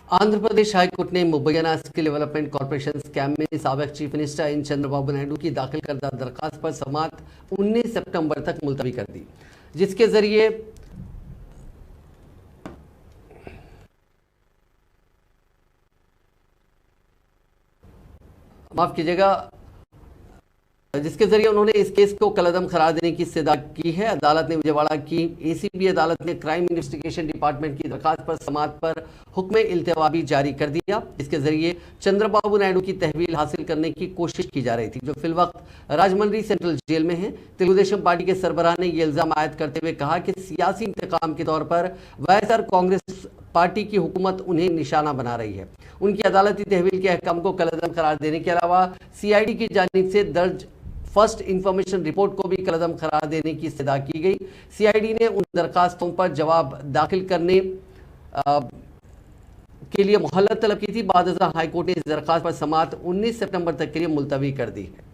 Andhra Pradesh high court ने मुबैना skill development corporation scam में साबिक chief minister N Chandrababu Naidu की दाखिल करदा दरखास्त पर समाअत 19 सितंबर तक मुलतवी कर दी, जिसके जरिए उन्होंने इस केस को कलअदम करार देने की इस्तदा की है। अदालत ने विजयवाड़ा की एसीबी अदालत ने क्राइम इन्वेस्टिगेशन डिपार्टमेंट की दरखास्त पर समाअत पर हुक्म इल्तिवा भी जारी कर दिया। इसके जरिए चंद्रबाबू नायडू की तहवील हासिल करने की कोशिश की जा रही थी, जो फिलवक्त राजमंड्री सेंट्रल जेल में है। तेलुगुदेशम पार्टी के सरबराह ने यह इल्जाम आयद करते हुए कहा कि सियासी इंतकाम के तौर पर वाईएसआर कांग्रेस पार्टी की हुकूमत उन्हें निशाना बना रही है। उनकी अदालती तहवील के अहकाम को कलअदम करार देने के अलावा सीआईडी की जानिब से दर्ज फर्स्ट इंफॉर्मेशन रिपोर्ट को भी कलअदम करार देने की इस्तदा की गई। सीआईडी ने उन दरखास्तों पर जवाब दाखिल करने के लिए मोहलत तलब की थी। बाद हाईकोर्ट ने इस दरखास्त पर समाअत 19 सितंबर तक के लिए मुलतवी कर दी है।